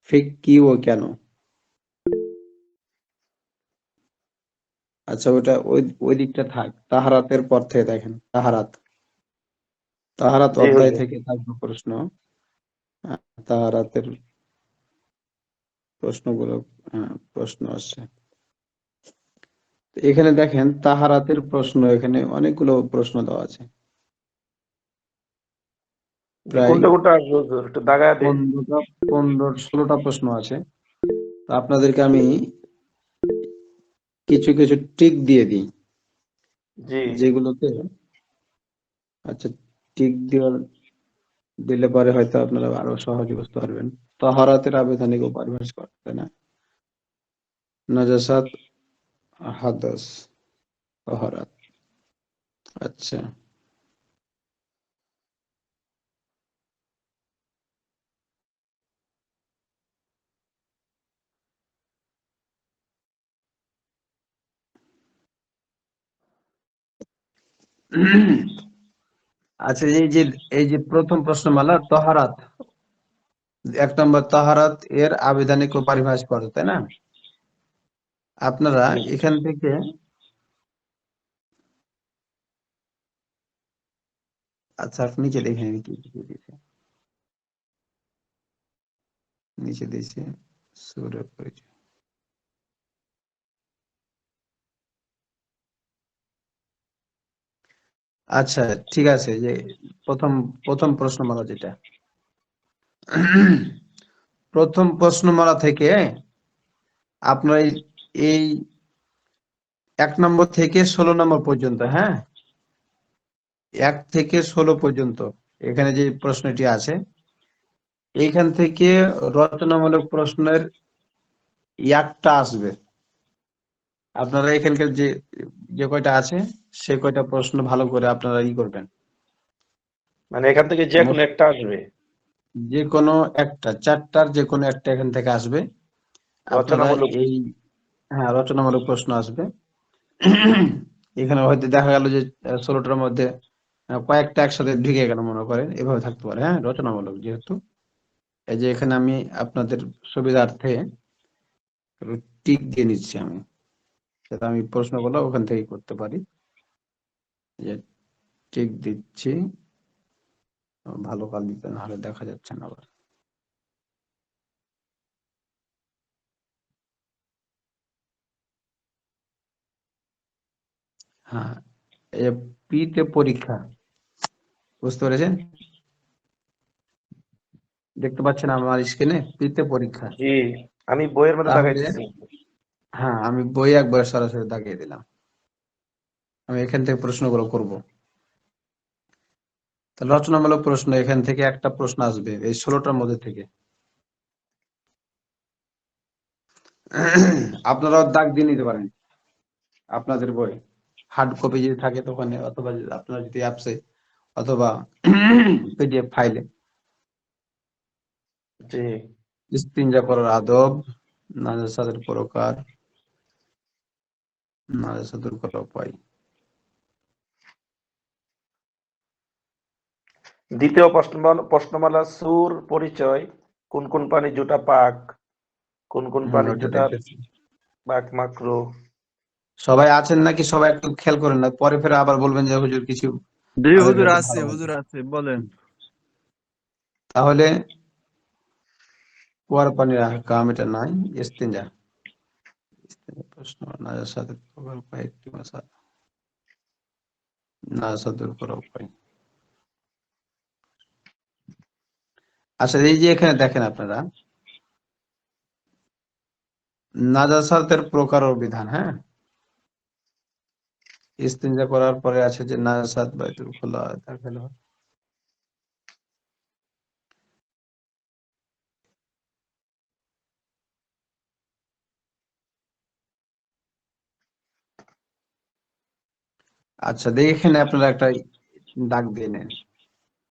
ফিক কি ও কেন? আচ্ছা, ওটা ওই দিকটা থাক। তাহারাতের পর থেকে দেখেন, তাহারাত তাহারাত জি অধ্যায় হুজুর। থেকে থাকবে প্রশ্ন। তাহারাতের প্রশ্নগুলো, প্রশ্ন আসছে। এখানে দেখেন তাহারাতের প্রশ্ন, এখানে অনেকগুলো প্রশ্ন দেওয়া আছে, জি, প্রায় কোনটা কোনটা আসবে হুজুর একটু দাগায় দিন। 16টা প্রশ্ন আছে। তো আপনাদেরকে আমি কিছু কিছু ট্রিক দিয়ে দিই, জি যেগুলোতে, আচ্ছা, টিক দিলে পরে হয়তো আপনারা আরো সহজে বুঝতে পারবেন। তাহারাতের আবেদনিক ও পারিভাষিক অর্থ, তাই না? নাজাসাত, হাদাস, তাহারাত। আচ্ছা, আচ্ছা, এই যে প্রথম প্রশ্নমালা তাহারাত, 1 নম্বর তাহারাত এর আবেদনিক ও পারিভাষিক অর্থ, তাই না? আপনারা জি এখান থেকে, আচ্ছা, নিচে দেখেন কি কি দিয়েছে। নিচে দিয়েছে সূরা পরিচয়। আচ্ছা, ঠিক আছে, যে প্রথম প্রথম প্রশ্নমালা যেটা, প্রথম প্রশ্নমালা থেকে আপনার এই 1 নম্বর থেকে 16 নম্বর পর্যন্ত, হ্যাঁ, 1 থেকে 16 পর্যন্ত এখানে যে প্রশ্নটি আছে, এইখান থেকে রচনামূলক প্রশ্নের একটা আসবে। আপনারা এখানকার যে যে কয়টা আছে, সে কয়টা প্রশ্ন ভালো করে আপনারা করবেন। মানে এখান থেকে যে কোনো মোট একটা আসবে যে কোনো একটা, 4টার যে কোনো একটা এখান থেকে আসবে। আপনারা রচনামূলক। এই, হ্যাঁ, রচনামূলক প্রশ্ন আসবে। এখানে হয়তো দেখা গেল যে 16টার মধ্যে কয়েকটা একসাথে ঢুকে গেল, মনে করেন এভাবে থাকতে পারে, হ্যাঁ, রচনামূলক যেহেতু। এই যে এখানে আমি আপনাদের সুবিধার্থে টিক দিয়ে নিচ্ছি আমি, যাতে আমি প্রশ্নগুলো ওখান থেকে করতে পারি। যে টিক দিচ্ছি, ভালো কাল দিতে, নাহলে দেখা যাচ্ছে না আবার। হ্যাঁ, এই যে পিতে পরীক্ষা, বুঝতে পেরেছেন? দেখতে পাচ্ছেন আমার স্ক্রিনে পিতে পরীক্ষা। জি, আমি বইয়ের মধ্যে তাহলে, দাগাইতেছি। হ্যাঁ, আমি বই একবার সরাসরি দাগিয়ে দিলাম। আমি এখান থেকে প্রশ্নগুলো করব। তাহলে রচনামূলক প্রশ্ন, এখান থেকে একটা প্রশ্ন আসবে এই 16টার মধ্যে থেকে। আপনারাও দাগ দিয়ে নিতে পারেন আপনাদের বই, হার্ড কপি যদি থাকে তো ওখানে, অথবা আপনার যদি অ্যাপসে, অথবা পিডিএফ ফাইলে। জি, ইস্তিনজা করার আদব, নাজাসাতের প্রকার, নাজাসাত দূর করার উপায়। দ্বিতীয় প্রশ্নমালা সুর পরিচয়, কোন কোন পানি জুটা পাক, কোন কোন পানি ওটা জুটা দেখতেছি। পাক মাকরু। সবাই আছেন নাকি? সবাই একটু খেয়াল করেন, না পরে ফের আবার বলবেন যে হুজুর কিছু জি আমাদের হুজুর কাছে আছে, ভালো হয়নি। হুজুর আছে, বলেন। তাহলে কুয়ার পানির আহকাম, এটা নাই। ইস্তিনজা, প্রশ্ন, নাজাসাতের প্রকার, কয়েকটি মাসালা, নাজাসাত দূর করার উপায়। আচ্ছা, এই যে এখানে দেখেন আপনারা, নাজাসাতের প্রকার ও বিধান, হ্যাঁ, ইস্তিনজা করার পরে আছে যে নাজাসাত বাইতুল খোলা দাখিল হয়। আচ্ছা, দেখেন আপনারা একটা দাগ দিয়ে নেন।